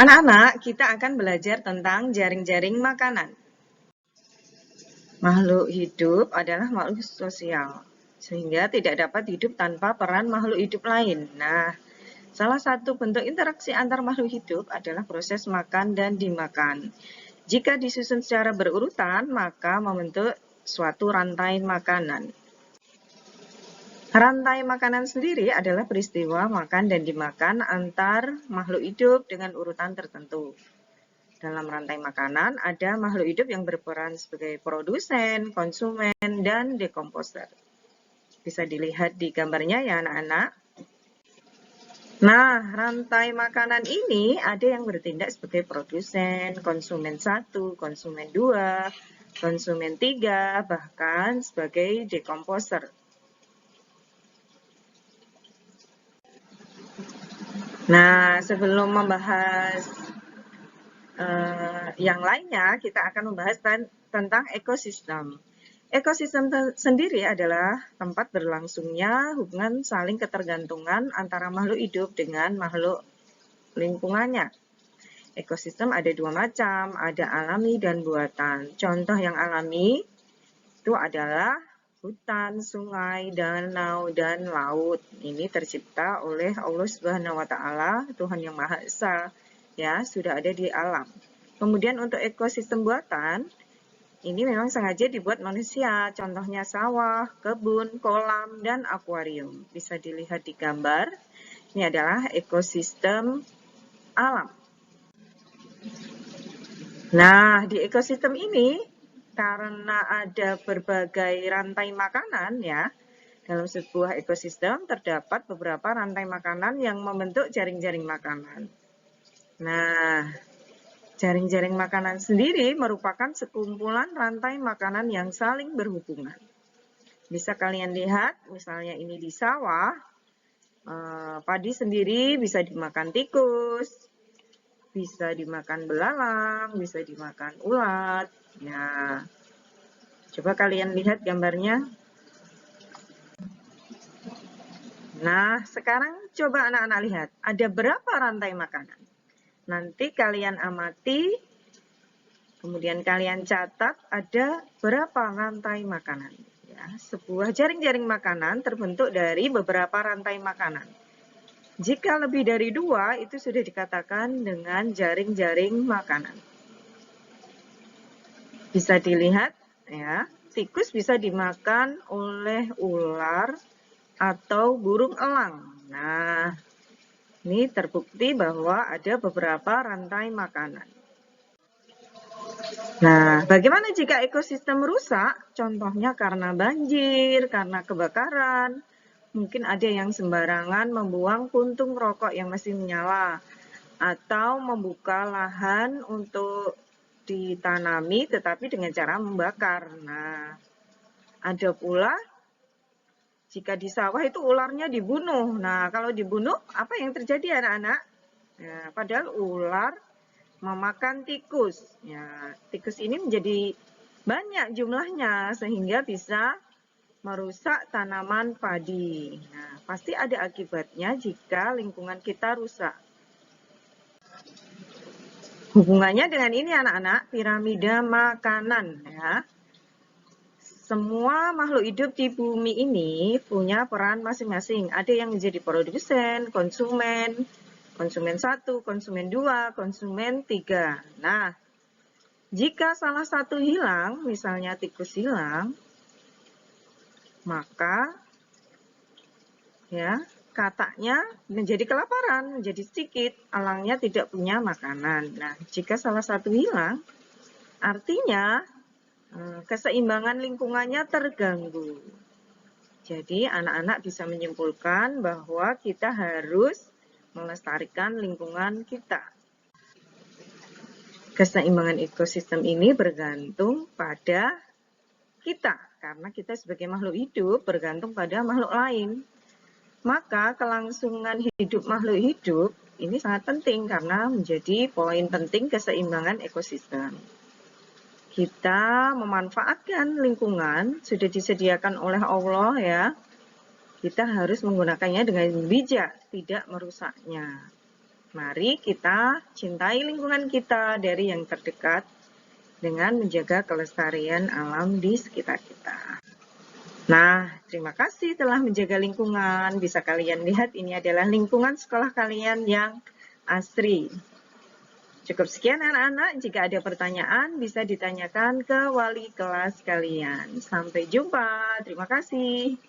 Anak-anak, kita akan belajar tentang jaring-jaring makanan. Makhluk hidup adalah makhluk sosial, sehingga tidak dapat hidup tanpa peran makhluk hidup lain. Nah, salah satu bentuk interaksi antar makhluk hidup adalah proses makan dan dimakan. Jika disusun secara berurutan, maka membentuk suatu rantai makanan. Rantai makanan sendiri adalah peristiwa makan dan dimakan antar makhluk hidup dengan urutan tertentu. Dalam rantai makanan, ada makhluk hidup yang berperan sebagai produsen, konsumen, dan dekomposer. Bisa dilihat di gambarnya ya anak-anak. Nah, rantai makanan ini ada yang bertindak sebagai produsen, konsumen 1, konsumen 2, konsumen 3, bahkan sebagai dekomposer. Nah, sebelum membahas yang lainnya, kita akan membahas tentang ekosistem. Ekosistem sendiri adalah tempat berlangsungnya hubungan saling ketergantungan antara makhluk hidup dengan makhluk lingkungannya. Ekosistem ada dua macam, ada alami dan buatan. Contoh yang alami itu adalah hutan, sungai, danau, dan laut. Ini tercipta oleh Allah Subhanahu wa Ta'ala, Tuhan yang Maha Esa, ya, sudah ada di alam. Kemudian untuk ekosistem buatan, ini memang sengaja dibuat manusia, contohnya sawah, kebun, kolam, dan akuarium. Bisa dilihat di gambar, ini adalah ekosistem alam. Nah, di ekosistem ini, karena ada berbagai rantai makanan ya, dalam sebuah ekosistem terdapat beberapa rantai makanan yang membentuk jaring-jaring makanan. Nah, jaring-jaring makanan sendiri merupakan sekumpulan rantai makanan yang saling berhubungan. Bisa kalian lihat, misalnya ini di sawah, padi sendiri bisa dimakan tikus, bisa dimakan belalang, bisa dimakan ulat. Ya, coba kalian lihat gambarnya. Nah, sekarang coba anak-anak lihat, ada berapa rantai makanan? Nanti kalian amati, kemudian kalian catat ada berapa rantai makanan. Ya, sebuah jaring-jaring makanan terbentuk dari beberapa rantai makanan. Jika lebih dari 2, itu sudah dikatakan dengan jaring-jaring makanan. Bisa dilihat, ya, tikus bisa dimakan oleh ular atau burung elang. Nah, ini terbukti bahwa ada beberapa rantai makanan. Nah, bagaimana jika ekosistem rusak? Contohnya karena banjir, karena kebakaran. Mungkin ada yang sembarangan membuang puntung rokok yang masih menyala. Atau membuka lahan untuk ditanami tetapi dengan cara membakar. Nah, ada pula jika di sawah itu ularnya dibunuh. Nah, kalau dibunuh, apa yang terjadi anak-anak? Ya, padahal ular memakan tikus. Ya, tikus ini menjadi banyak jumlahnya sehingga bisa merusak tanaman padi. Nah, pasti ada akibatnya jika lingkungan kita rusak. Hubungannya dengan ini anak-anak, piramida makanan ya. Semua makhluk hidup di bumi ini punya peran masing-masing. Ada yang menjadi produsen, konsumen 1, konsumen 2, konsumen 3. Nah, jika salah satu hilang, misalnya tikus hilang, maka ya kataknya menjadi kelaparan, menjadi sedikit, elangnya tidak punya makanan. Nah, jika salah satu hilang, artinya keseimbangan lingkungannya terganggu. Jadi anak-anak bisa menyimpulkan bahwa kita harus melestarikan lingkungan kita. Keseimbangan ekosistem ini bergantung pada kita, karena kita sebagai makhluk hidup bergantung pada makhluk lain. Maka kelangsungan hidup makhluk hidup ini sangat penting karena menjadi poin penting keseimbangan ekosistem. Kita memanfaatkan lingkungan sudah disediakan oleh Allah ya. Kita harus menggunakannya dengan bijak, tidak merusaknya. Mari kita cintai lingkungan kita dari yang terdekat dengan menjaga kelestarian alam di sekitar kita. Nah, terima kasih telah menjaga lingkungan. Bisa kalian lihat ini adalah lingkungan sekolah kalian yang asri. Cukup sekian anak-anak, jika ada pertanyaan bisa ditanyakan ke wali kelas kalian. Sampai jumpa, terima kasih.